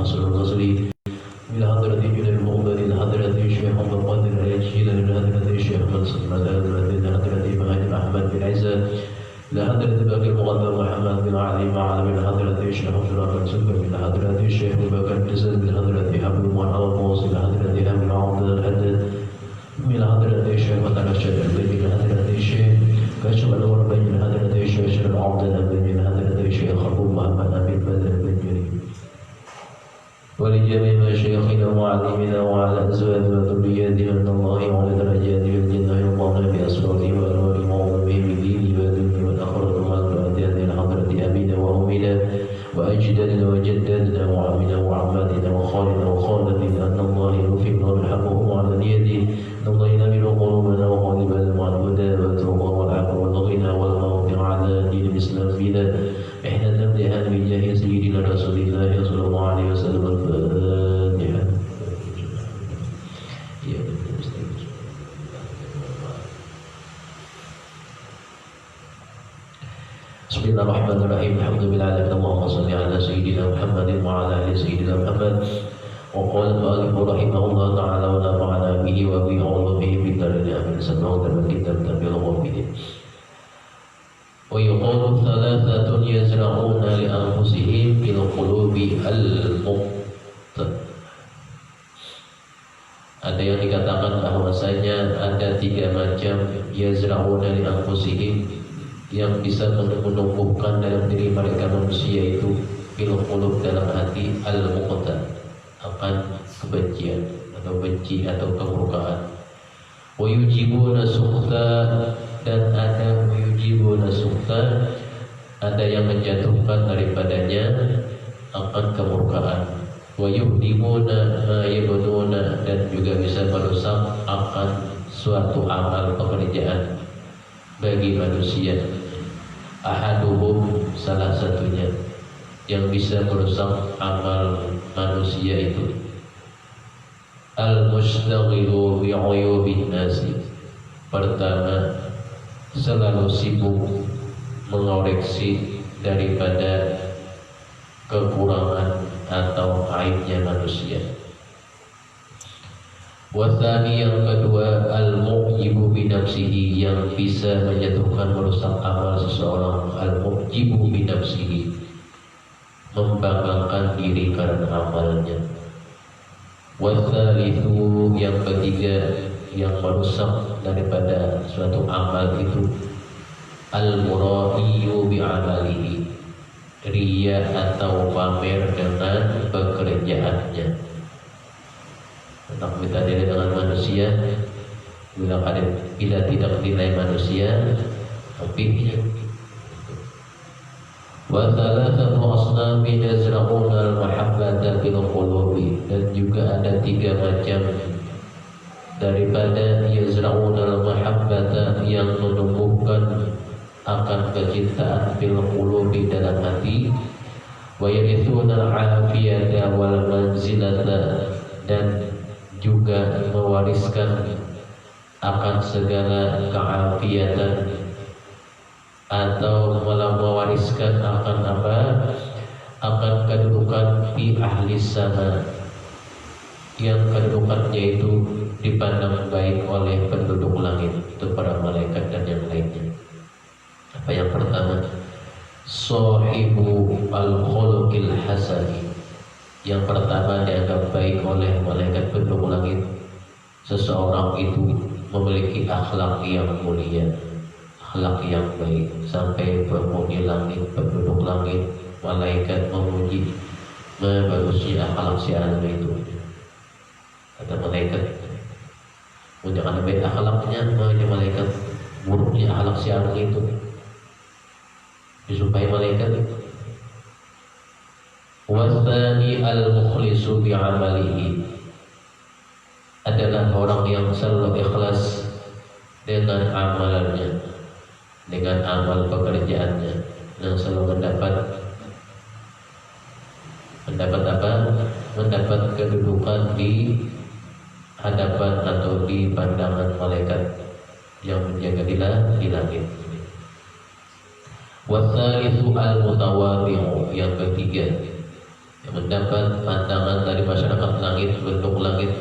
حسن البصري إلى حضرة جنيد المقبل إلى حضرة الشيخ عبد القادر الجيلاني إلى حضرة الشيخ منصور إلى حضرة إبراهيم أحمد بن عزة إلى حضرة باقي المقدم محمد بن علي معلم إلى حضرة الشيخ عبد الرحمن سلطان إلى حضرة الشيخ أبو بكر بن زيد إلى حضرة أبو محمد موسى إلى حضرة أبو عبد الحداد إلى حضرة الشيخ وطن الشيخ إلى حضرة الشيخ كشف الأمر بين حضرة الشيخ شرف عبد الأبن إلى حضرة الشيخ أبو محمد أمين بدر بن جرير ولجميع مشايخنا ومعلمينا وعلى أزواجنا وذرياتنا من الله وعلى درجاتهم الجنة يرضون بأسرارهم وأنوارهم وعظمهم بدينه ودنيا والآخرة والدرجات إلى حضرة أبينا وأمنا وأجدادنا وجدادنا وعمنا وعماتنا وخالنا وخالتنا أن الله يوفقنا بالحقهم على نيته نضينا من قلوبنا وقلبنا مع الهدى والتقوى والعفو والغنى والموت على دين الإسلام فينا إحنا نبدأ بجاه سيدنا رسول الله صلى الله عليه وسلم الفاتحة. بسم الله الرحمن الرحيم الحمد لله اللهم صل على سيدنا محمد وعلى آل سيدنا محمد. وقال المؤلف رحمه الله تعالى ونفعنا به وبعلومه في الدارين آمين. سمعوا الكتاب تبلغ به. ويقال ثلاثة يزرعون لأنفسهم في القلوب المقت. Ada yang dikatakan bahwasanya ada 3 macam yazra'una li anfusihim yang bisa menumbuhkan dalam diri mereka manusia itu fil qulub dalam hati al-muqta akan kebencian atau benci atau kemurkaan. Wa yujibuna sukhta dan ada yujibuna sukhta ada yang menjatuhkan daripadanya akan kemurkaan. Wa yuhdimuna ma yabnuna dan juga bisa merusak akan suatu amal pekerjaan bagi manusia. Ahaduhum salah satunya yang bisa merusak amal manusia itu al-mushtaghilu bi'uyubin nasi. Pertama, selalu sibuk mengoreksi daripada kekurangan atau aibnya manusia. Wathani yang kedua, al-mu'jibu binafsihi yang bisa menjatuhkan merusak amal seseorang. Al-mu'jibu binafsihi membanggakan diri karena amalnya. Wathalithu yang ketiga yang merusak daripada suatu amal itu al-mura'iyu bi'amalihi, riya atau pamer dengan pekerjaannya. Tentang kita diri dengan manusia, bila tidak dinilai manusia, tapi wa thalathatu asnafin yazra'una al-mahabbata fil qulubi, dan juga ada 3 macam daripada yazra'una al-mahabbata yang menumbuhkan akan kecintaan fil qulubi dalam hati. Wa yarithuna al-afiyata wal manzilata, dan juga mewariskan akan segala keafiatan atau malah mewariskan akan apa? Akan kedudukan di ahli sama, yang kedudukannya itu dipandang baik oleh penduduk langit, itu para malaikat dan yang lainnya. Apa yang pertama? Sahibu al-khuluqil hasani. Yang pertama dianggap baik oleh malaikat penduduk langit, seseorang itu memiliki akhlak yang mulia, akhlak yang baik, sampai penghuni langit, penduduk langit, malaikat memuji bagusnya akhlak si anak itu. Kata malaikat, punya anak baik akhlaknya, punya malaikat buruknya akhlak si anak itu, disumpahi malaikat itu. Wathani al-mukhlisu bi'amalihi, adalah orang yang selalu ikhlas dengan amalannya, dengan amal pekerjaannya, yang selalu mendapat apa? Mendapat kedudukan di hadapan atau di pandangan malaikat yang menjaga di langit. Wathalithu al-mutawadhi'u, yang ketiga yang mendapat pandangan bentuk langit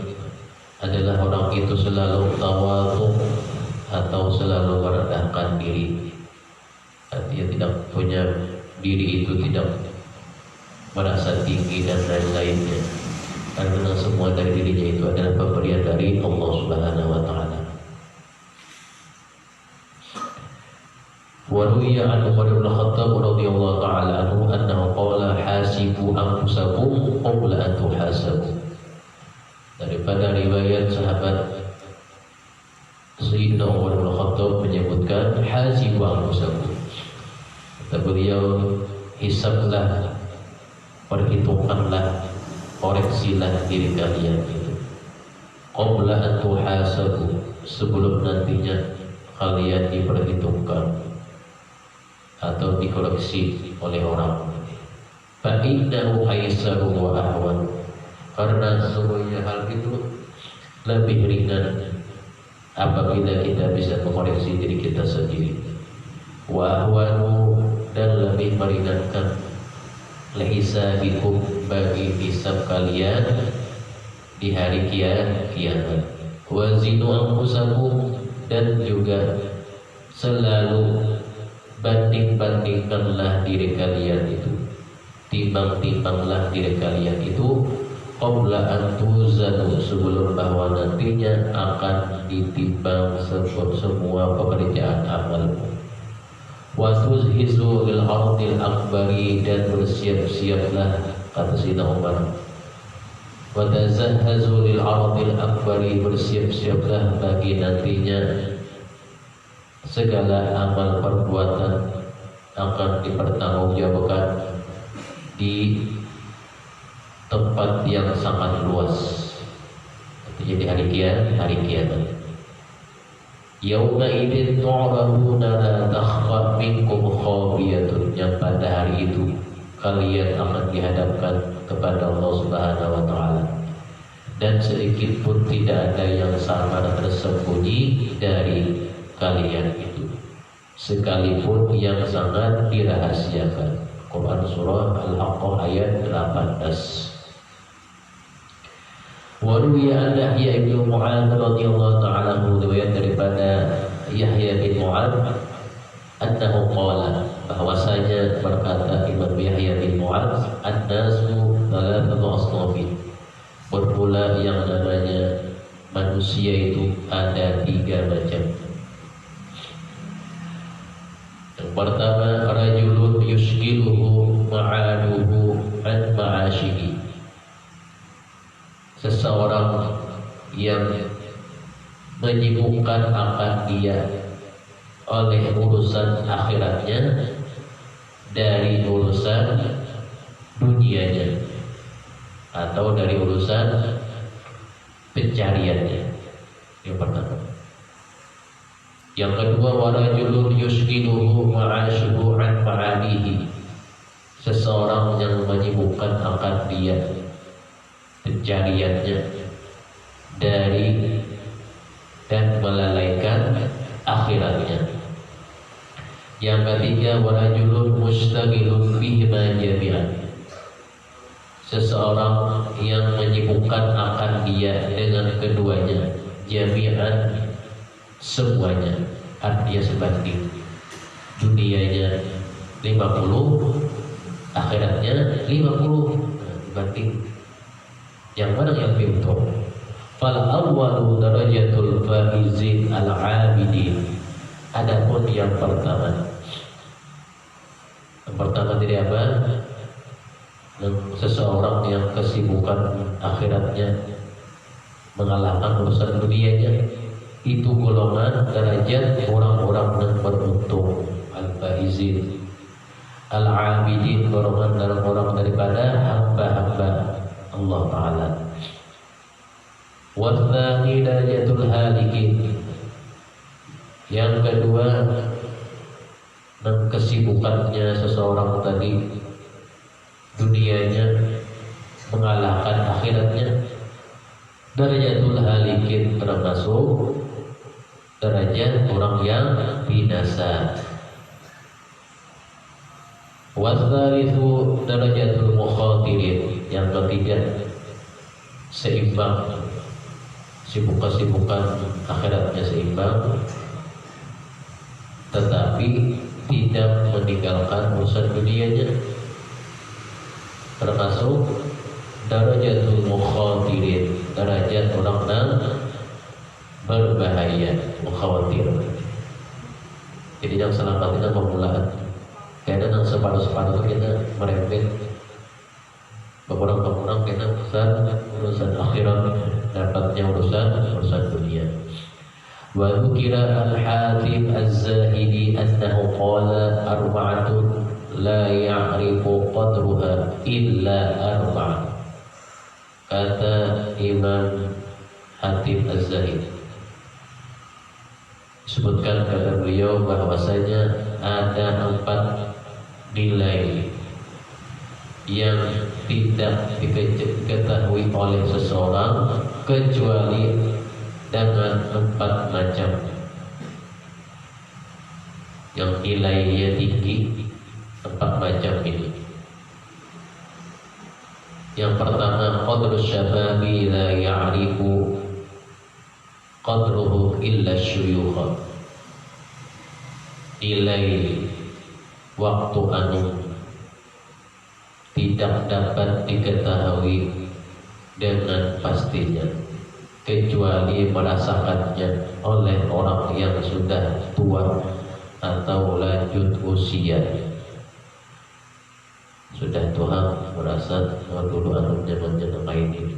adalah orang itu selalu tawadhu atau selalu merendahkan diri. Artinya tidak punya diri itu tidak merasa tinggi dan lain-lainnya, karena semua dari dirinya itu adalah pemberian dari Allah Subhanahu wa taala. Wa ruwiya an Umar bin Khattab radhiyallahu taala anhu annahu qala hasibu anfusakum qabla an tuhasabu. Daripada riwayat sahabat Sayyidina Umar bin Khattab menyebutkan hasibu anfusakum. Kata beliau, hisablah, perhitungkanlah, koreksilah diri kalian itu. Qabla an tuhasabu, sebelum nantinya kalian diperhitungkan atau dikoreksi oleh orang. Fa innahu aisaru wa ahwan, karena sesungguhnya hal itu lebih ringan apabila kita bisa mengoreksi diri kita sendiri. Wa ahwanu, dan lebih meringankan lihisabikum, bagi hisab kalian di hari kiamat. Wa zinu anfusakum, dan juga selalu banding-bandingkanlah diri kalian itu, timbang-timbanglah diri kalian itu, qabla an tuzanu, sebelum bahwa nantinya akan ditimbang semua pekerjaan amalmu. Wa tuzhizu lil ardil akbari, dan bersiap-siaplah, kata Sayyidina Umar, wa tazahhazu lil ardil akbari, bersiap-siaplah bagi nantinya segala amal perbuatan akan dipertanggungjawabkan di tempat yang sangat luas, jadi hari kiamat. Yauma idzin tu'raduna la takhfa minkum khafiyatun, yang pada hari itu kalian akan dihadapkan kepada Allah Subhanahu wa taala, dan sedikit pun tidak ada yang samar tersembunyi dari kalian itu, sekalipun yang sangat dirahasiakan. Quran surah Al-Haqqah ayat 18. Wa ruwiya an Yahya bin Mu'adz radhiyallahu ta'ala anhu, riwayat daripada Yahya bin Mu'adz annahu qala, bahwasanya berkata Imam Yahya bin Mu'adz, an-nasu thalathatu asnafin, bermula yang namanya manusia itu ada 3 macam. Yang pertama, rajulun yushgiluhu ma'aduhu an ma'ashihi, seseorang yang menyibukkan akan dia oleh urusan akhiratnya dari urusan dunianya, atau dari urusan pencariannya. Yang pertama. Yang kedua, warajulun yushgiluhu ma'ashuhu an ma'alihi, seseorang yang menyibukkan akan dia pencariannya dari dan melalaikan akhiratnya. Yang ketiga, warajulun mustaghilun bihima jami'an, seseorang yang menyibukkan akan dia dengan keduanya, jami'an, semuanya, artinya sebanding, dunianya 50, akhiratnya 50, banding. Yang mana yang lebih untung? Fal awwalu darajatul faizin al-'abidin. Adapun yang pertama dari apa? Seseorang yang kesibukan akhiratnya mengalahkan urusan dunianya, itu golongan derajat orang-orang yang beruntung, al-faizin. Al-'abidin, golongan orang-orang daripada hamba-hamba Allah Ta'ala. Wathani darajatul halikin, yang kedua dan kesibukannya seseorang tadi dunianya mengalahkan akhiratnya. Darajatul halikin termasuk derajat orang yang binasa. Wathalithu darajatul mukhatirin, yang ketiga seimbang, kesibukan akhiratnya seimbang, tetapi tidak meninggalkan urusan dunianya. Termasuk darajatul mukhatirin, derajat orang yang berbahaya, mukhawatir. Jadi yang selamat itu permulaan. Karena yang separuh-separuh itu kita merembet. Beberapa kita urusan akhirat, dapatnya urusan dunia. Wa dzukira al-Hatim az-Zahidi annahu qala arba'atun la ya'rifu qadruha illa arba'ah. Kata Imam Hatim az-Zahidi, disebutkan kata beliau bahwasanya ada 4 nilai yang tidak diketahui oleh seseorang kecuali dengan 4 macam yang nilainya tinggi. 4 macam ini. Yang pertama, qadru syababi la ya'rifu qadruhu illa syuyukh. Nilai waktu anu tidak dapat diketahui dengan pastinya kecuali merasakannya oleh orang yang sudah tua atau lanjut usia. Sudah tua merasa dulu anu zaman ini.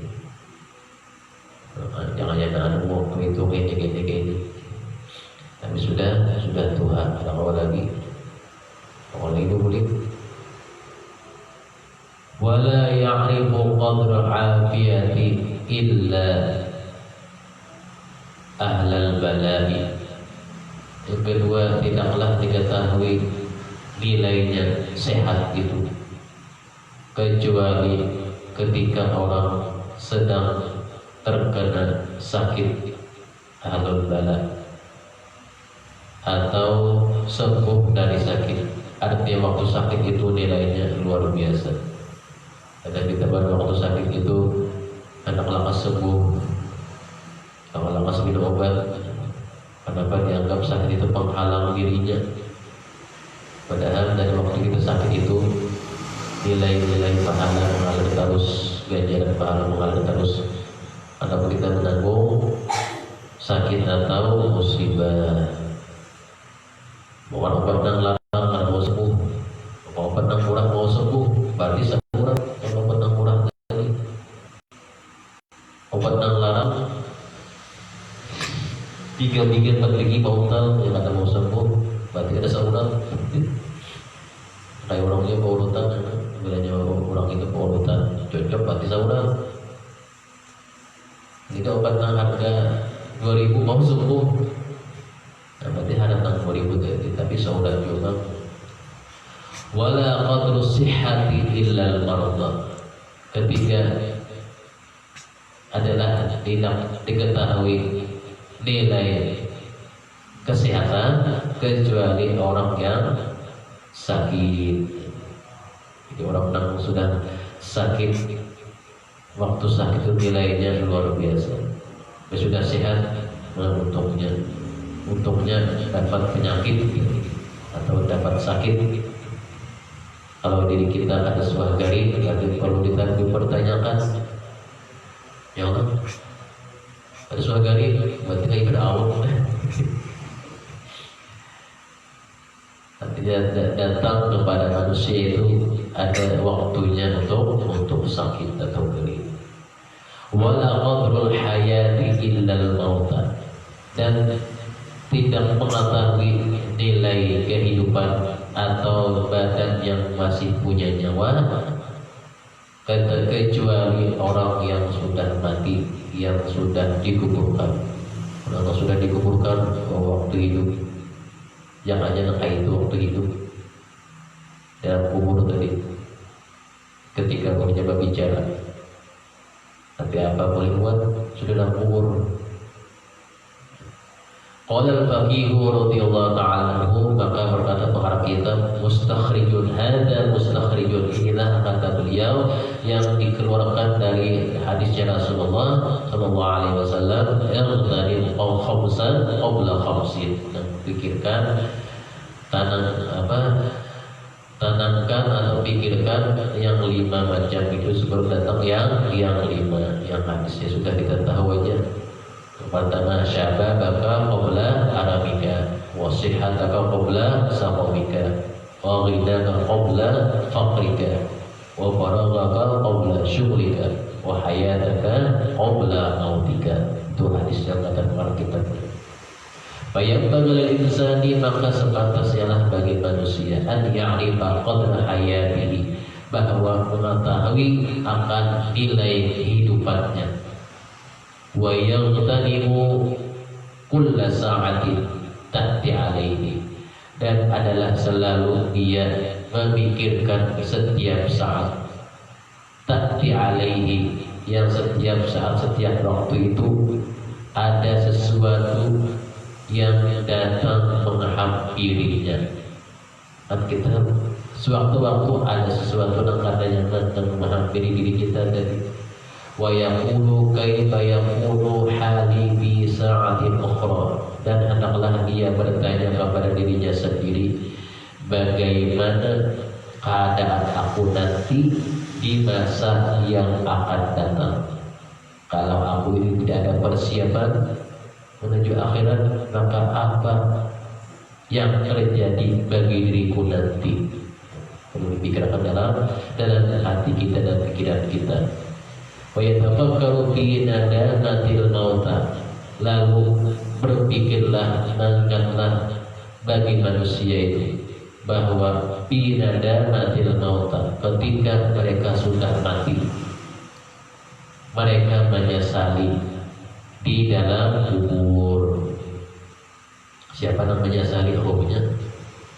Jangan-jangan anu waktu itu gini. Tapi sudah tua, kalau lagi itu boleh. Wala ya'rifu qadra 'afiyati illa ahlal bala'i. Yang kedua, tidaklah diketahui nilainya sehat itu kecuali ketika orang sedang terkena sakit ahlul bala atau sembuh dari sakit. Artinya waktu sakit itu nilainya luar biasa. Kadang kita pada waktu sakit itu anak lakas sembuh, kalau lakas minum obat, kenapa dianggap sakit itu penghalang dirinya? Padahal dari waktu kita sakit itu nilai-nilai pahala mengalir terus, ganjaran pahala mengalir terus. Kenapa kita menanggung sakit atau musibah? Bukan obat yang larang karena mau sembuh, obat yang murah mau sembuh, berarti semurah. Obat yang murah tadi, obat yang larang 3 gigi mau tahu yang kata mau sembuh, berarti ada saurat. Kayak orangnya mau urutan, bilanya orang itu mau urutan cocok berarti saurat. Jika obat yang harga 2.000 mau sembuh, nah, berarti harga 2.000 tadi, tapi saurat juga. Wala qadru sihhati illa al-marda. Ketiga adalah tidak diketahui nilai kesehatan kecuali orang yang sakit. Jadi orang yang sudah sakit, waktu sakit itu nilainya luar biasa. Sudah sehat, untungnya dapat penyakit atau dapat sakit. Kalau diri kita ada sebuah garing, berarti perlu dipertanyakan. Ya Allah, ada sebuah garing, berarti kayak berawal. Artinya datang kepada manusia itu ada waktunya untuk sakit atau garing. Wala qadrul hayati illal mauta. Dan tidak mengetahui nilai kehidupan atau badan yang masih punya nyawa kecuali orang yang sudah mati, yang sudah dikuburkan. Orang yang sudah dikuburkan waktu hidup, jangan itu waktu hidup dalam kubur tadi, ketika mencoba bicara, tapi apa boleh buat, sudah dalam kubur. Qala al-faqihu radhiyallahu ta'ala anhu, maka berkata pengarang kitab, mustakhrijun hada mustakhrijun, inilah kata beliau yang dikeluarkan dari hadis hadisnya Rasulullah sallallahu alaihi wasallam, "Ightanim khamsan qabla khamsin." Pikirkan, tanamkan atau pikirkan yang 5 macam itu sebelum datang yang 5. Yang hadisnya sudah kita tahu aja. Pertama, syababaka qabla haramika, wa sihhataka qabla saqamika, wa ghidaka qabla faqrika, wa faraghaka qabla syughlika, wa hayataka qabla mautika. Itu hadis yang kata para kitab. Fayabbagil insani, maka sepantasnya bagi manusia an ya'rifa qadra hayatihi, bahwa mengetahui akan nilai kehidupannya. Wa yaghtanimu kulla sa'atin ta'ti alaihi, dan adalah selalu dia memikirkan setiap saat ta'ti alaihi, yang setiap saat, setiap waktu itu ada sesuatu yang datang menghampirinya. Kan kita sewaktu-waktu ada sesuatu yang datang menghampiri diri kita tadi. Wa yaqulu kaifa yakunu hali bi sa'atin ukhra, dan hendaklah dia bertanya kepada dirinya sendiri, bagaimana keadaan aku nanti di masa yang akan datang. Kalau aku ini tidak ada persiapan menuju akhirat, maka apa yang terjadi bagi diriku nanti? Perlu dipikirkan dalam hati kita dan pikiran kita. Wa yatafakkaru fi nadamatil mauta, lalu berpikirlah, angkatlah bagi manusia itu bahwa fi nadamatil mauta, ketika mereka sudah mati, mereka menyesali di dalam kubur. Siapa yang menyesali rohnya?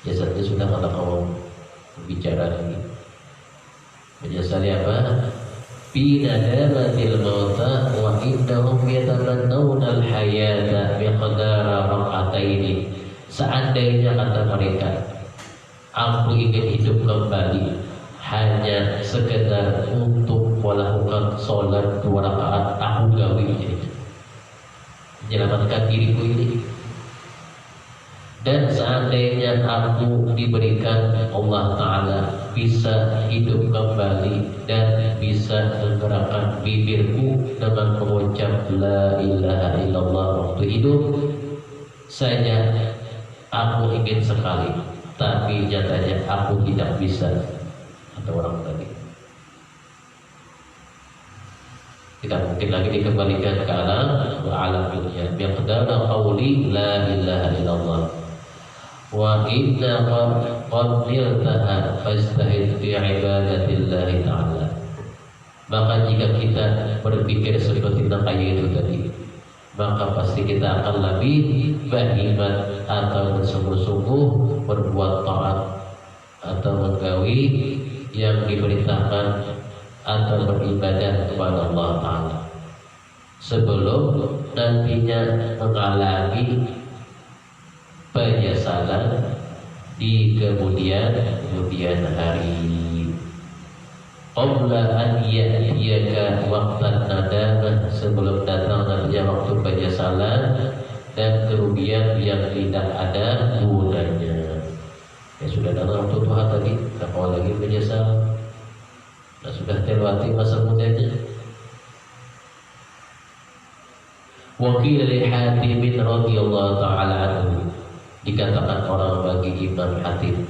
Jasadnya sudah kata kamu bicara lagi. Menyesali apa? Fi nadamatil mauta wa innahum yatamannawna al-hayata biqadara rak'ataini. Seandainya kata mereka, aku ingin hidup kembali hanya sekedar untuk melakukan sholat 2 rakaat, aku gawe menyelamatkan diriku ini. Dan seandainya aku diberikan Allah Ta'ala bisa hidup kembali dan bisa menggerakkan bibirku dengan mengucap la ilaha illallah waktu hidup saja, aku ingin sekali, tapi nyatanya aku tidak bisa. Kata orang tadi, tidak mungkin lagi dikembalikan ke alam dunia. Biqadara qawli la ilaha illallah wa inna qad niltaha fastahid fi ibadatillahi ta'ala. Maka jika kita berpikir seperti nakaya itu tadi, maka pasti kita akan lebih berhimmat atau bersungguh-sungguh berbuat taat atau menggawi yang diperintahkan atau beribadah kepada Allah Ta'ala, sebelum nantinya mengalami penyesalan di kemudian hari. Qabla an ya'tiyaka waqtan nadamah, sebelum datang nantinya waktu penyesalan dan kerugian yang tidak ada gunanya. Ya sudah datang waktu Tuhan tadi, tak mau lagi menyesal, dan sudah terlewati masa mudanya. Wa qila li Hatim radhiyallahu ta'ala anhu, dikatakan orang bagi Imam Hatim,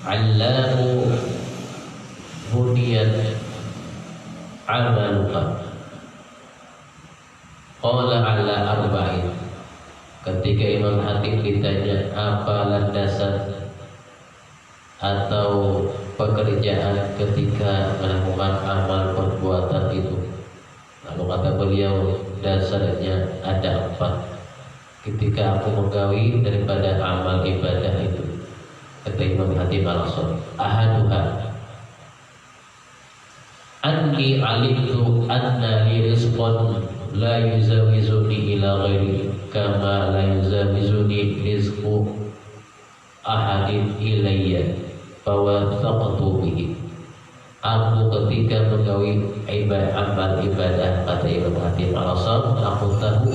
allamu buniyat amaluka, qala ala arba'in. Ketika Imam Hatim ditanya apa landasan atau pekerjaan ketika melakukan amal perbuatan itu, lalu kata beliau, dasarnya ada 4 ketika aku menggawi daripada amal ibadah itu. Kata Imam Hatim al-Asri, ahaduha anni alimtu anna li rizqan la yuzawizuni ila ghairi kama la yuzawizuni rizqu ahadin ilayya fawathaqtu bihi. aku ketika menggawi amal ibadah, kata Imam Hatim Al-Asam, aku tahu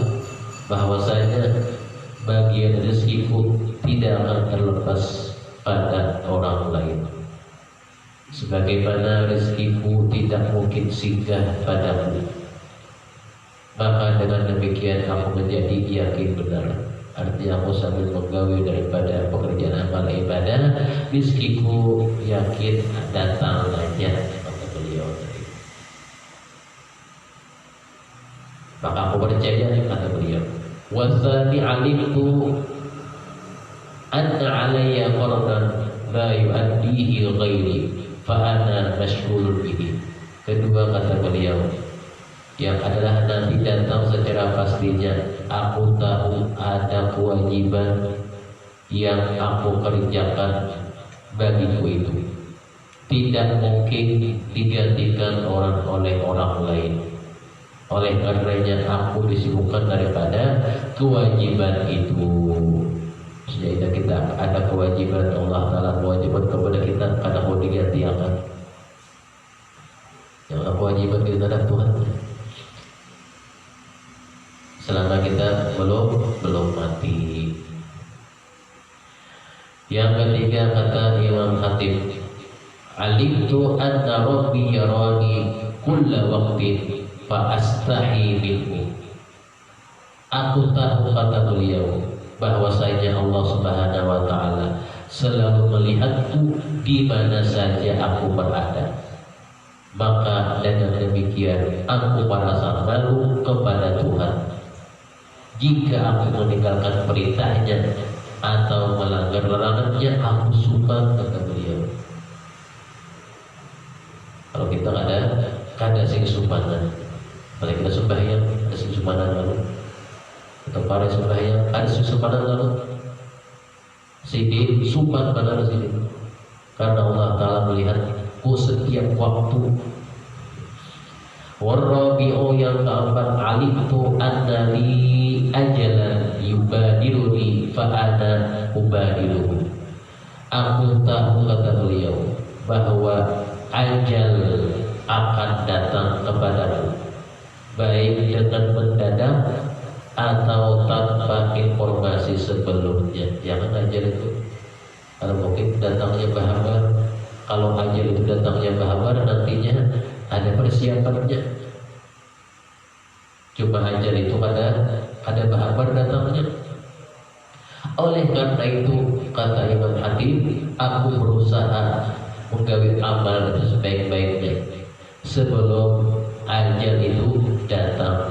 bahwasanya bagian rezekiku tidak akan terlepas pada orang lain, sebagaimana rezekiku tidak mungkin singgah padamu. Maka dengan demikian aku menjadi yakin benar. Artinya aku sambil menggawi daripada pekerjaan amal ibadah, rezekiku yakin datang saja, kata beliau. Maka aku percaya, kata beliau. Wasani alimtu anna alayya qardan la yu'addihi ghairi fa ana mashghulun bihi. Kedua, kata beliau, yang adalah nanti datang secara pastinya, aku tahu ada kewajiban yang aku kerjakan bagiku itu tidak mungkin digantikan oleh orang lain. Oleh karenanya aku disibukkan daripada kewajiban itu. Sehingga kita ada kewajiban, Allah Ta'ala kewajiban kepada kita, karena mau digantikan. Yang kewajiban kita adalah Tuhan. Selama kita belum mati. Yang ketiga, kata Imam Hatim, alimtu anna rabbi yarani kulla waqtin fa astahi minhu. Aku tahu, kata beliau, bahwasanya Allah Subhanahu wa taala selalu melihatku di mana saja aku berada. Maka dengan demikian aku merasa malu kepada Tuhan jika aku meninggalkan perintahnya atau melanggar larangannya. Aku suka, kata beliau. Kalau kita ada sing sumpanan, kalau kita sembahyang ada sing sumpanan lalu, atau para sembahyang ada sing sumpanan lalu, sini sumpan benar sini, karena Allah Ta'ala melihatku setiap waktu. Warabi'u, yang keempat, alimtu anna li ajalan yubadiruni fa ana ubadiruhu. Aku tahu, kata beliau, bahwa ajal akan datang kepadaku, baik dengan mendadak atau tanpa informasi sebelumnya. Jangan ajal itu, kalau mungkin datangnya bahabar. Kalau ajal itu datangnya bahabar, nantinya ada persiapannya. Cuma ajal itu ada bahabar datangnya. Oleh karena itu, kata Imam Hatim, aku berusaha menggawi amal itu sebaik-baiknya sebelum ajal itu datang.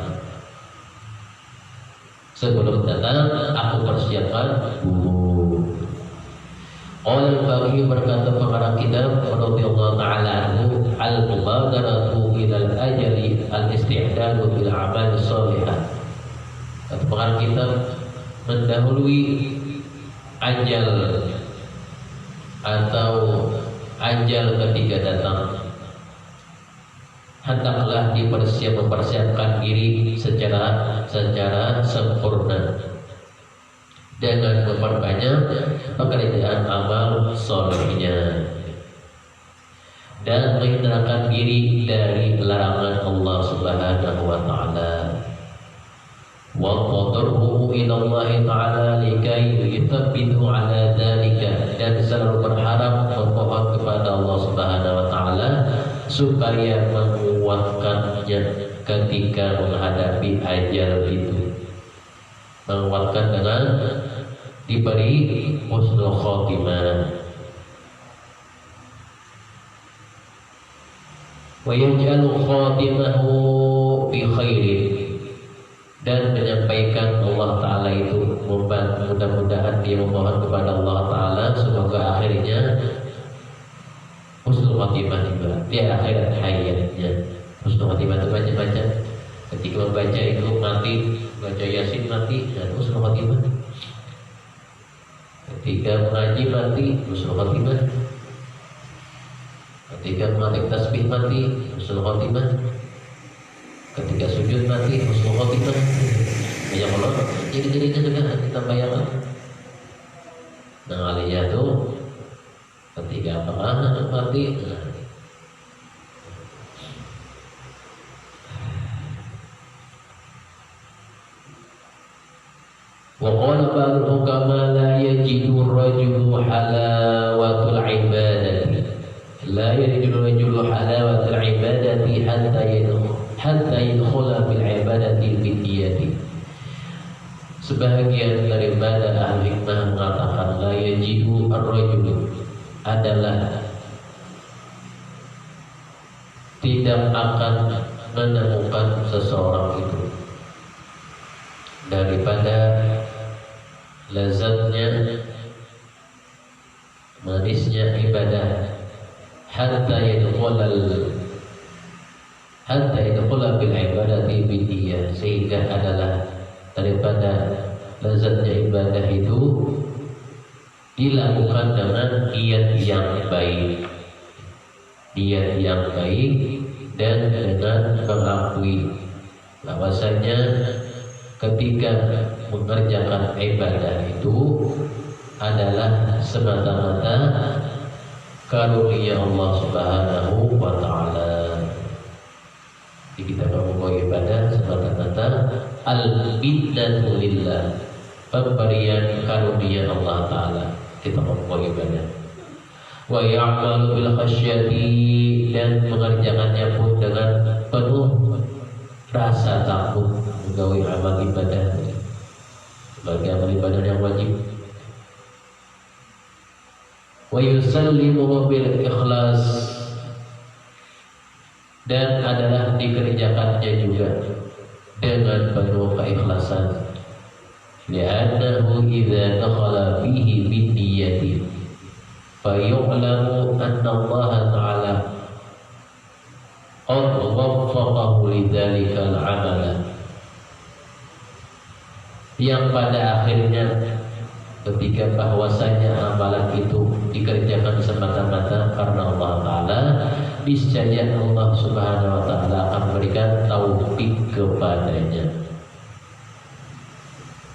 Sebelum datang, aku persiapkan dulu. Al-Baghawi berkata, pengarang kitab radhiyallahu ta'ala anhu, al-mubadaratu ilal ajali al-isti'dadu bil amal salihah. Kata pengarang kitab, mendahului ajal atau ajal ketika datang, hendaklah mempersiapkan diri secara sempurna dengan memperbanyak pekerjaan amal solehnya dan menghindarkan diri dari larangan Allah Subhanahu wa taala. Wa qadarruhu ila Allah taala likai yuthabbitu ala dzalika, dan selalu berharap memohon kepada Allah Subhanahu wa taala supaya menguatkannya ketika menghadapi ajal itu. Menguatkan dengan diberi husnul khotimah. Wa yaj'alu khatimahu bi khairin, dan menyampaikan Allah Ta'ala itu mudah-mudahan dia memohon kepada Allah Ta'ala semoga akhirnya husnul khotimah juga di akhirat hayatnya. Husnul khotimah itu baca-baca, ketika membaca itu mati, baca Yasin mati, dan husnul khotimah. Ketika mengaji mati, husnul khotimah. Ketika mengatik tasbih mati, husnul khotimah. Ketika sujud mati, husnul khotimah. Banyak Allah, jadi-jadinya juga kita bayangkan. Nah, aliyah itu ketika apa mati, Wa qala ba'dul hukama la yajidu ar-rajulu halawatul ibadati la yajidu ar-rajulu halawatul ibadati hatta yadkhula bil ibadati bidiyati. Sebahagian daripada ahli hikmah mengatakan la yajidu ar-rajulu adalah tidak akan menemukan seseorang itu daripada lazatnya, manisnya ibadah hatta yadkhula bil ibadati bidiyah, sehingga adalah daripada lazatnya ibadah itu dilakukan dengan niat yang baik dan dengan mengakui bahwasanya ketika mengerjakan ibadah itu adalah semata-mata karunia Allah Subhanahu wa taala. Jadi kita membawa ibadah semata-mata al-minnatu lillah, pemberian karunia Allah taala. Kita membawa ibadah. Wa ya'malu bil khasyati, dan mengerjakannya pun dengan penuh rasa takut menggawi amal ibadah sebagai amal ibadah yang wajib. Wa yusallimu bil ikhlas, dan adalah dikerjakannya juga dengan penuh keikhlasan. Li'annahu idza dakhala fihi binniyati fayu'lamu anna Allah ta'ala qad waffaqahu lidzalikal 'amala, yang pada akhirnya ketika bahwasanya amalan itu dikerjakan semata-mata karena Allah Ta'ala, niscaya Allah Subhanahu wa Ta'ala akan memberikan taufik kepadanya.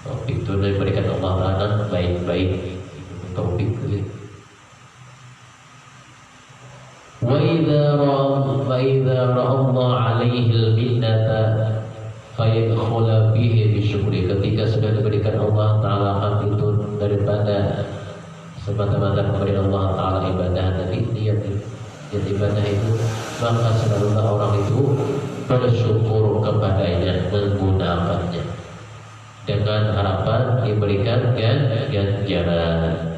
Taufik itu diberikan Allah Ta'ala baik-baik, taufik itu. Wa idza ra'a Allah 'alaihi al-minnata fayadkhula fihi bisyukri, ketika sudah diberikan Allah Ta'ala hak itu daripada semata-mata pemberian Allah Ta'ala ibadah tadi, niat ibadah itu, maka selalulah orang itu bersyukur kepadanya, menggunakannya dengan harapan diberikan ganjaran.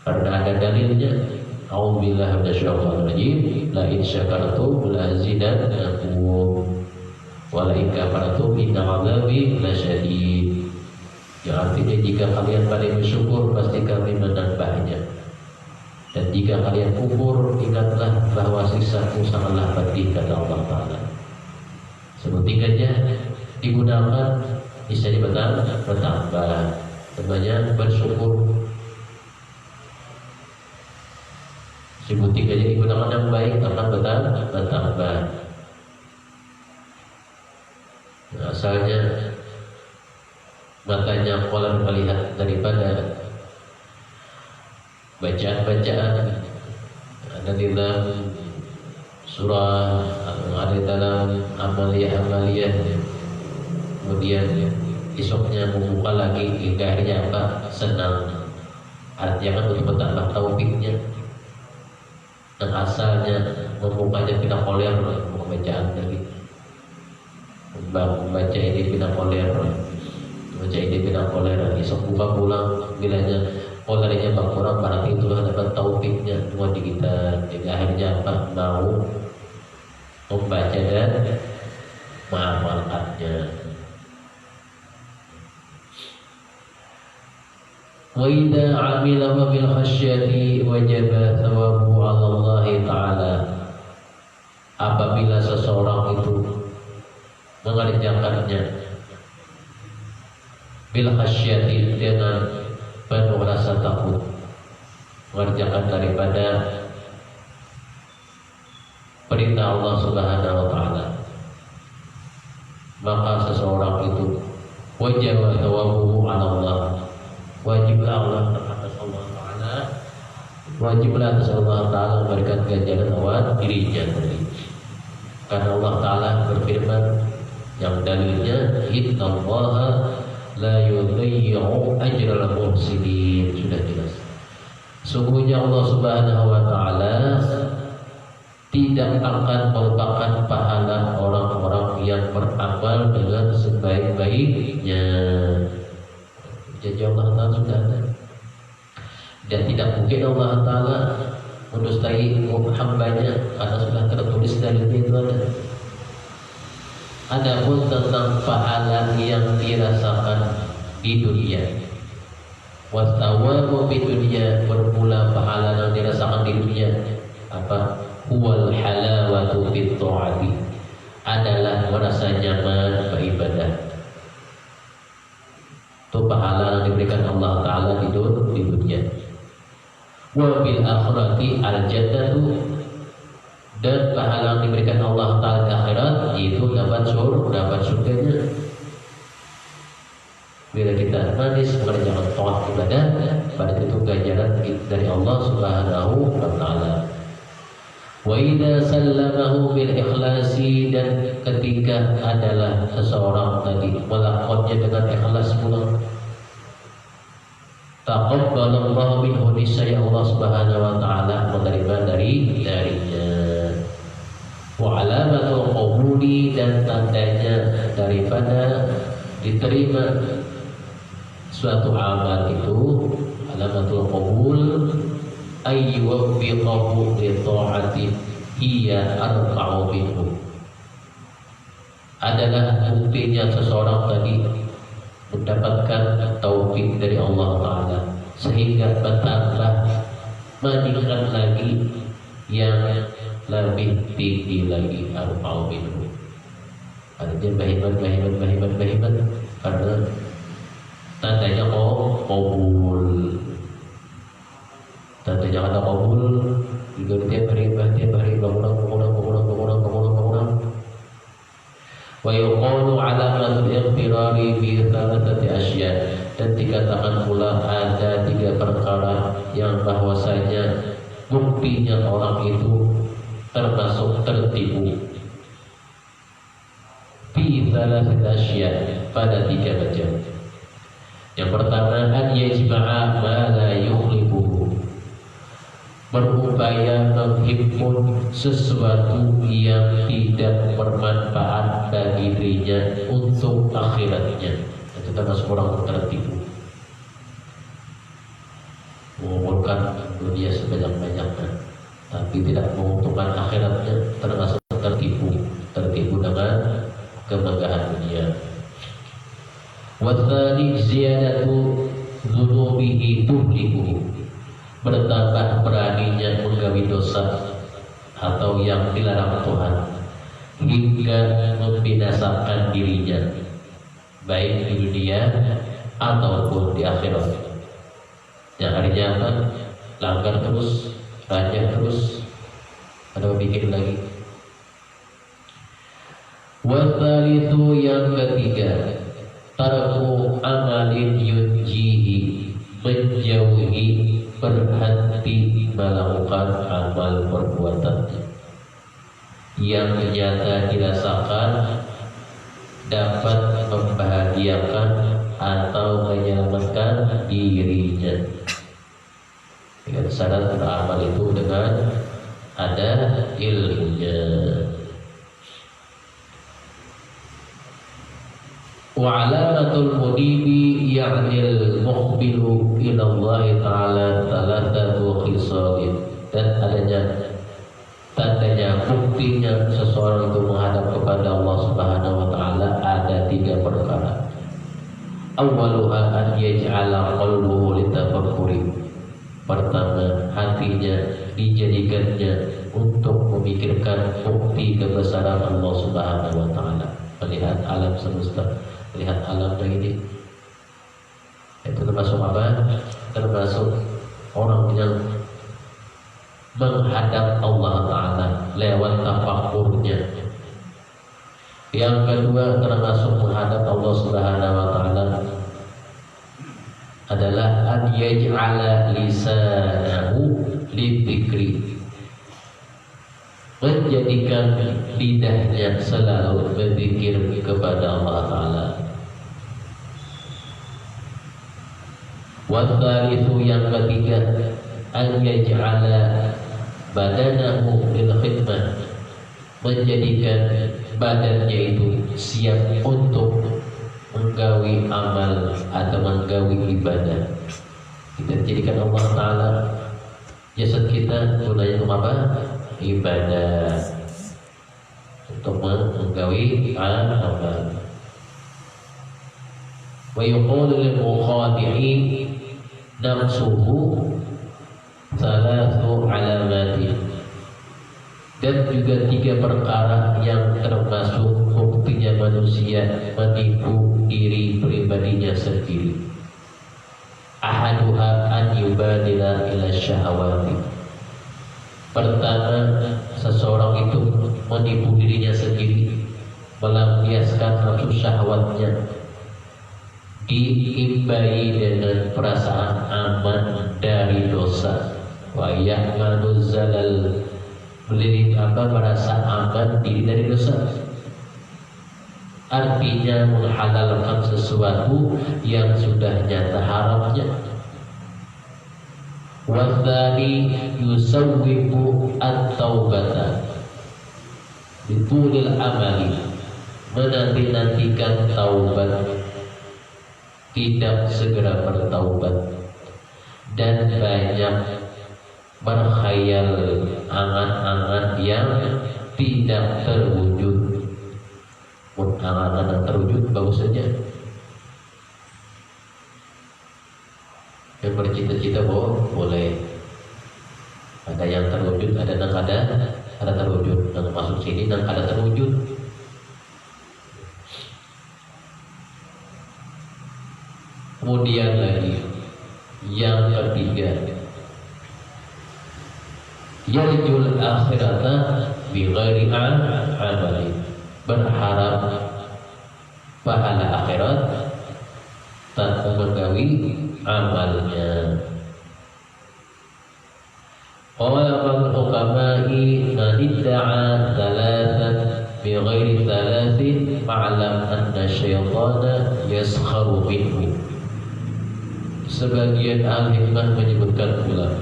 Karena ada dalilnya. A'udzubillahi minasyaitonir rajim. La in syakartum la azidannakum wa la in kafartum inna 'adzabi lasyadid. Yang artinya jika kalian pandai bersyukur pasti kami menambahnya, dan jika kalian kufur ingatlah bahwa siksaku sangatlah pedih, kata Allah Ta'ala. Sebutingannya digunakan bisa bertambah, sebenarnya bersyukur. Sebutingannya digunakan yang baik akan bertambah. Asalnya matanya kolam melihat daripada bacaan-bacaan ada di dalam surah atau ada di dalam amaliyah, kemudian esoknya membuka lagi hingga akhirnya apa? Senang. Artinya kan untuk bertambah taufiknya. Dan asalnya membukanya pindah koler, bacaan lagi, membaca ini pindah koler, baca ini pindah koler, esok buka pulang bilanya kolernya berkurang, berarti itulah dapat taufiknya buat kita. Jadi akhirnya apa? Mau membaca dan mengamalkannya. Wa idza 'amila bil khasyati wajaba thawabu 'ala Allah Ta'ala. Apabila seseorang itu mengerjakannya bil khasyati, dengan penuh rasa takut, mengerjakan daripada perintah Allah Subhanahu wa Ta'ala, maka seseorang itu wajib thawabuhu 'ala Allah, wajiblah Allah atas Allah Ta'ala, wajiblah atas Allah Ta'ala memberikan ganjaran awal dirinya tadi. Karena Allah Ta'ala berfirman yang dalilnya innallaha la yudhi'u ajral muhsinin. Sudah jelas. Sungguhnya Allah Subhanahu wa taala tidak akan melupakan pahala orang-orang yang beramal dengan sebaik-baiknya. Janji Allah Ta'ala sudah ada. Dan tidak mungkin Allah Ta'ala mendustai hambanya karena sudah tertulis dari itu ada. Adapun tentang pahala yang dirasakan di dunia, wastawabu di dunia, bermula pahala yang dirasakan di dunia apa? Huwal halawatu fit ta'ati, adalah merasa nyaman beribadah. Itu pahala yang diberikan Allah Ta'ala di dunia. Wa bil akhirati al jannatu, dan pahala yang diberikan Allah Ta'ala di akhirat itu dapat surganya. Bila kita manis mengerjakan taat ibadah, pada itu ganjaran dari Allah Subhanahu wa Ta'ala. Wa idza sallamahu bil ikhlasi, dan ketika adalah seseorang tadi melakukannya dengan ikhlas pula, taqabbalallahu minhu, niscaya Allah Subhanahu wa Ta'ala menerima darinya. Wa alamatul qabuli, dan tandanya daripada diterima suatu amal itu, alamatul qabul ayyuwaffiqahu li ta'ati hiya arfa'u minhu, adalah buktinya seseorang tadi mendapatkan taufik dari Allah Ta'ala sehingga bertambah meningkat lagi yang lebih tinggi lagi, arfa'u minhu. Artinya bahiman karena tandanya qabul. Tandanya kata qabul juga tiap hari bangunan. Wa yuqalu alamatul ightirari bi thalathati asya, dan dikatakan pula ada 3 perkara yang bahwasanya buktinya orang itu termasuk tertipu. Bi thalathati asya, pada 3 macam. Yang pertama, an yajma'a ma la yukhlibuhu, berupaya menghimpun sesuatu yang tidak bermanfaat bagi dirinya untuk akhiratnya. Itu termasuk orang tertipu. Mengumpulkan dunia sebanyak-banyaknya, tapi tidak menguntungkan akhiratnya, termasuk tertipu dengan kemegahan dunia. Watsani ziyadatu dzunubihi tuhliku, bertambah beraninya menggawi dosa atau yang dilarang Tuhan hingga membinasakan dirinya, baik di dunia ataupun di akhirat. Yang harinya apa? Langgar terus, raja terus, ada bikin lagi. Watsalitsu, yang ketiga, tarku amalin yunjihi, menjauhi, berhenti melakukan amal perbuatannya yang nyata dirasakan dapat membahagiakan atau menyelamatkan dirinya. Dengan syarat beramal itu dengan ada ilmunya. Wa alamatul mudibi ya'nil muqbilu ila Allah Ta'ala thalathatu khisalin, dan tandanya buktinya seseorang itu menghadap kepada Allah Subhanahu wa Ta'ala ada 3 perkara. Awwaluha an yaj'ala qalbuhu litafakkuri, pertama hatinya dijadikannya untuk memikirkan bukti kebesaran Allah Subhanahu wa Ta'ala, melihat alam semesta, melihat alam ini. Itu termasuk apa? Termasuk orang yang menghadap Allah Ta'ala lewat tafakkurnya. Yang kedua, termasuk menghadap Allah Subhanahu wa Ta'ala adalah an yaj'ala lisanahu lidzikri, menjadikan lidahnya selalu berzikir kepada Allah Ta'ala. Watsalitsu yang ketiga, an yaj'ala badanahu lil khidmah, menjadikan badannya itu siap untuk menggawi amal atau menggawi ibadah. Kita jadikan Allah Ta'ala jasad kita gunanya untuk apa? Ibadah, untuk menggawi amal. Wa yuqulu lil mukhadi'in nafsuhu salatu alamatin, dan juga 3 perkara yang termasuk buktinya manusia menipu diri pribadinya sendiri. Ahaduha an yubadila ila syahawati. Pertama, seseorang itu menipu dirinya sendiri, melampiaskan nafsu syahwatnya, diimbangi dengan perasaan aman dari dosa. Wa ya'manu zalal, merasa aman diri dari dosa. Artinya menghalalkan sesuatu yang sudah nyata haramnya. Wathani yusawwibu at-taubata bitulil amali, menanti-nantikan taubat, tidak segera bertaubat, dan banyak berkhayal angan-angan yang tidak terwujud. Angan-angan yang terwujud bagus saja. Yang bercita-cita boleh. Ada yang terwujud, ada yang ada terwujud. Yang masuk sini dan ada terwujud. Kemudian lagi yang ketiga, yarjul akhirata bi ghairi amali, berharap pahala akhirat tanpa menggawi amalnya. Qala ba'd ulama'i man idda'a thalathan bi ghairi thalathin fa'lam anna syaitana yaskharu minhu. Sebagian ahli hikmah menyebutkan pula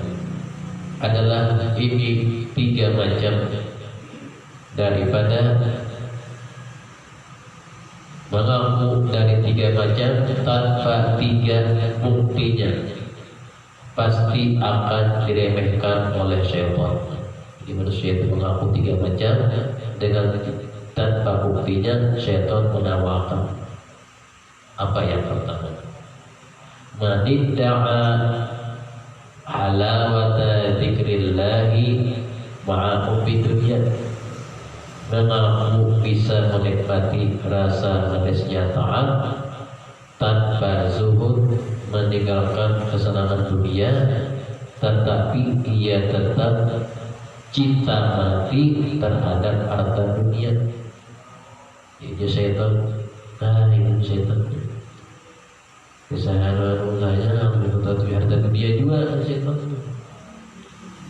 adalah ini 3 macam daripada mengaku dari 3 macam tanpa 3 buktinya, pasti akan diremehkan oleh syaitan. Jadi manusia itu mengaku 3 macam dengan tanpa buktinya, syaitan menawarkan. Apa yang pertama? Manidda'a halawata dzikrillahi ma'a hubbi dunya, mengaku bisa menikmati rasa manisnya taat tanpa zuhud, meninggalkan kesenangan dunia, tetapi ia tetap cinta mati terhadap harta dunia. Ini syaitan. Ini syaitan. Kesalahan-kesalahannya menutupi harta dunia juga syaitan.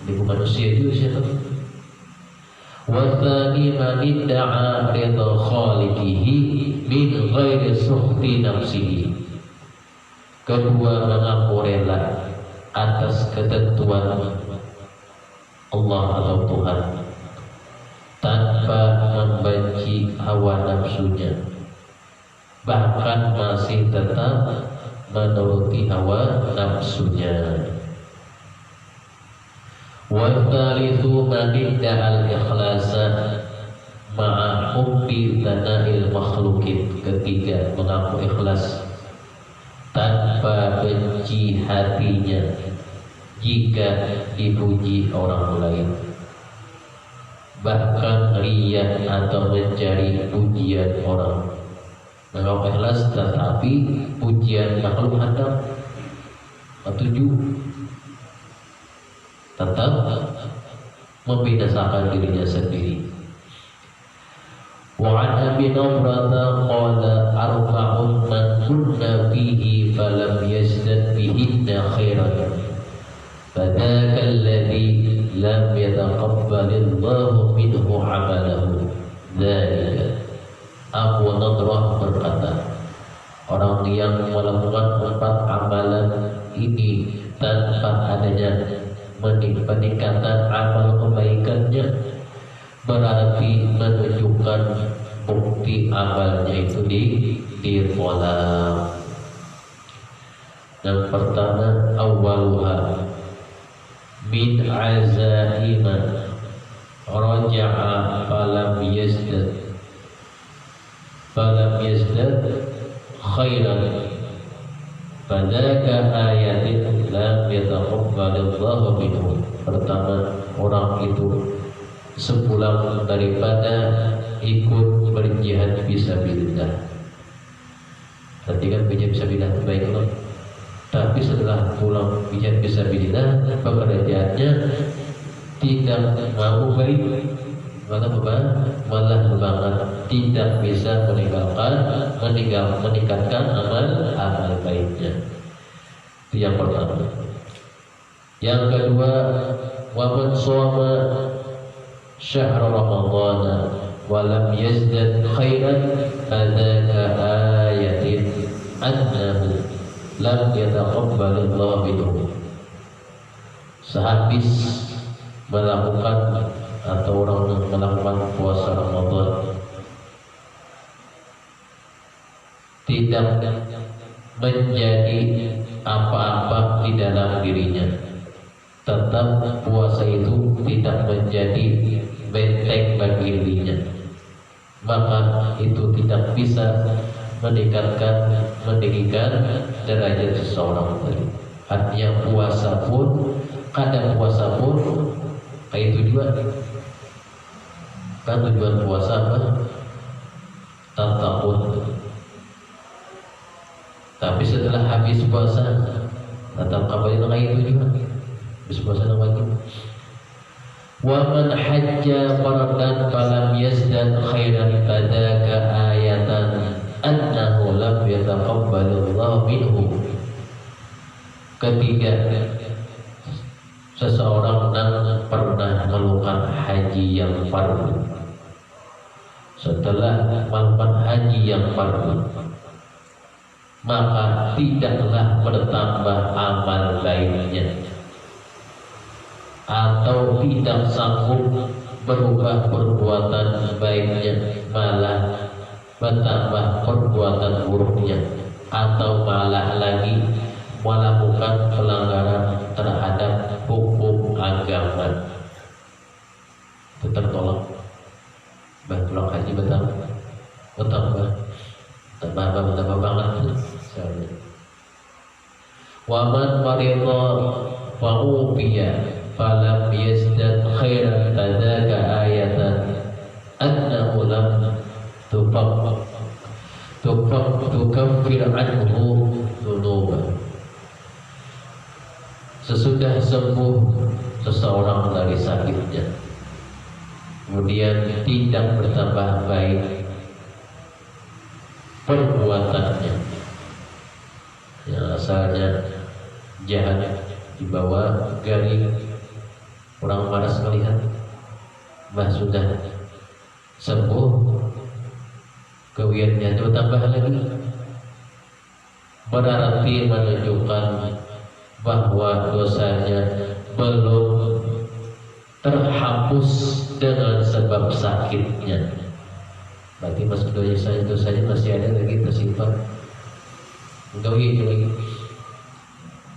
Ini manusia juga syaitan. Wathani man idda'a ridha khaliqihi min ghairi sukhti nafsihi. Kedua, mengaku rela atas ketentuan Allah atau Tuhan tanpa membenci hawa nafsunya, bahkan masih tetap menuruti hawa nafsunya. Wa tsalitsu man idda'al ikhlasa ma'a hubbi tana'il makhluqin. Ketiga, mengaku ikhlas tanpa benci hatinya jika dipuji orang lain, bahkan riya atau mencari pujian orang. Mengaku ikhlas tetapi pujian makhluk hendak setuju, tetap membinasakan dirinya sendiri. Wa an Abi Namrata qala arba'un man kunna fihi falam yazdad bihinna khairan fadzaka alladhi lam yataqabbalillahu minhu 'amalahu. Dzalika, Abu Nadrah berkata, orang yang melakukan 4 amalan ini adanya peningkatan amal kebaikannya, berarti menunjukkan bukti amalnya itu ditolak. Yang pertama, awaluha min azaima raja'a falam yazdad khairan fadzaka ayatin lam yataqabbalullahu minhu. Pertama, orang itu sepulang daripada ikut berjihad fisabilillah. Perhatikan, berjihad fisabilillah itu baik loh. Tapi setelah pulang berjihad fisabilillah, pekerjaannya tidak mau baik, malah banget tidak bisa meningkatkan amal baiknya. Itu yang pertama. Yang kedua, wa man shoma syahr ramadhana wa lam yazdad khairan fadzaka ayatin annahu lam yataqabbalullahu minhu. Sehabis melakukan atau orang yang melakukan puasa Ramadan tidak menjadi apa-apa di dalam dirinya, tetap puasa itu tidak menjadi benteng bagi dirinya, maka itu tidak bisa meningkatkan derajat seseorang tadi. Artinya puasa pun, kadang puasa pun kayak tujuan. Kan tujuan puasa apa? Tatakun. Tapi setelah habis puasa tetap kembali kayak tujuan. Habis puasa lagi. Wa man hajja fardan falam yazdad khairan fadzaka ayatan annahu lam yataqabbalullahu minhu. Ketiga, seseorang yang pernah melakukan haji yang fardu, setelah melakukan haji yang fardu, maka tidaklah bertambah amal baiknya, atau tidak sanggup berubah perbuatan baiknya, malah bertambah perbuatan buruknya, atau malah lagi melakukan pelanggaran terhadap hukum agama. Itu tertolak. Pulang haji bertambah banget. Waman maridha wa ufiya falam yazdad khairan fadzaka ayatan annahu lam tukaffir anhu dhunuba. Sesudah sembuh seseorang dari sakitnya, kemudian tidak bertambah baik perbuatannya, yang asalnya jahat dibawa garing, orang malas melihat, sudah sembuh kewiannya itu tambah lagi, berarti menunjukkan bahwa dosanya belum terhapus dengan sebab sakitnya. Berarti masuk dosanya masih ada lagi tersimpan. Enggak gitu lagi.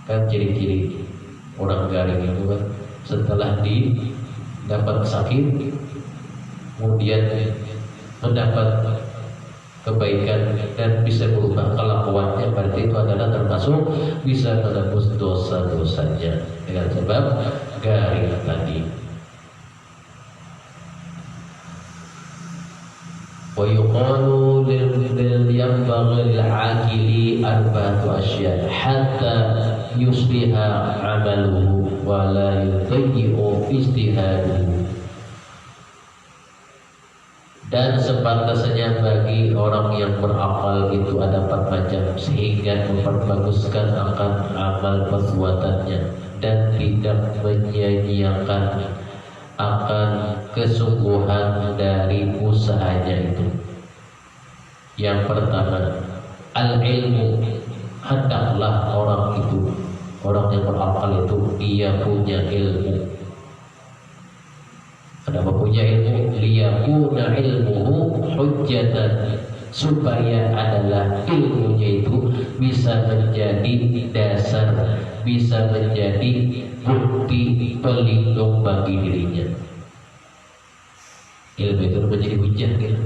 Kan ciri-ciri orang garing itu kan, setelah dapat sakit, kemudian mendapat kebaikan dan bisa berubah kelakuannya, berarti itu adalah termasuk bisa menebus dosa-dosanya dengan sebab garing tadi. Wa yuqalu lil yanbaghi lil aqili arba'atu asya hatta yusbiha amaluhu wa la yudayyi'u ijtihaduhu. Dan sepantasnya bagi orang yang berakal itu ada 4 macam, sehingga memperbaguskan akan amal perbuatannya dan tidak menyia-nyiakan akan kesungguhan dari usahanya itu. Yang pertama, al-ilmu, hendaklah orang itu, Orang yang berakal itu dia punya ilmu. Kenapa punya ilmu? Liyakuna ilmuhu hujjatan, supaya adalah ilmunya itu bisa menjadi dasar, bisa menjadi bukti pelindung bagi dirinya. Ilmu itu menjadi hujjah gitu.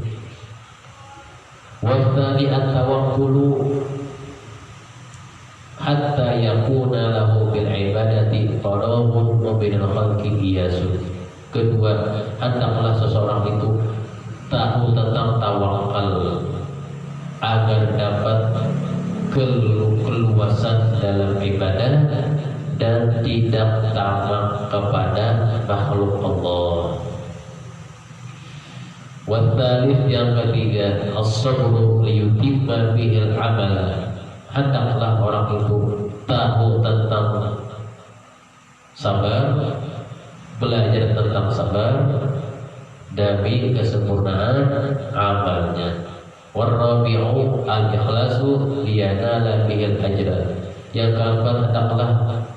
Wasani at-tawakkulu hatta yakuna lahu bil ibadati qarabun wa bil khalqi iyasun. Kedua, hendaklah seseorang itu tahu tentang tawakal agar dapat keluasan dalam ibadah dan tidak tamak kepada makhluk Allah. Watsalits yang ketiga, as-sabru liyutimma bihil amal. Hendaklah orang itu tahu tentang sabar, belajar tentang sabar demi kesempurnaan amalnya. Warabi'u al-ikhlasu liyanala bihil ajra. Yang keempat, hendaklah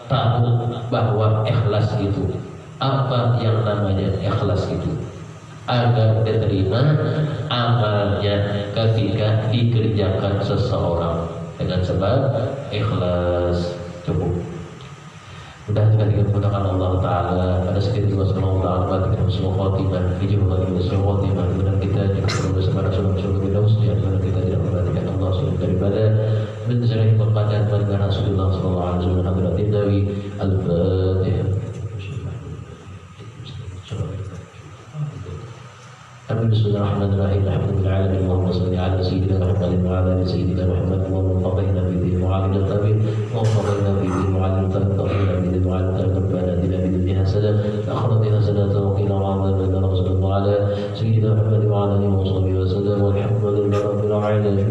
tahu bahwa ikhlas itu, apa yang namanya ikhlas itu, agar diterima amalnya ketika dikerjakan seseorang dengan sebab ikhlas. Cukup. Mudah-mudahan kita menggunakan Allah Ta'ala pada sekali Allah Ta'ala kita semua khotimah, hijau lagi semua khotimah, kemudian kita juga perlu bersama Rasulullah Firdaus, yang mana kita tidak memperhatikan Allah SWT daripada menjadi kepada Rasulullah SAW Hadratin Nabi Al-Fatihah. Bismillahirrahmanirrahim. Alhamdulillahirabbil alamin. Allahumma shalli ala sayyidina Muhammadin wa ala ali sayyidina Muhammad. Allahumma faqihna fi din wa 'allimna tawil. Allahumma faqihna fi din wa 'allimna tawil wa 'allimna rabbana atina fid dunya hasanah wa akhiratina hasanah wa qina 'adzaban nar. Sallallahu ala sayyidina Muhammad wa ala alihi wa sahbihi wa sallam. Walhamdulillahi rabbil alamin.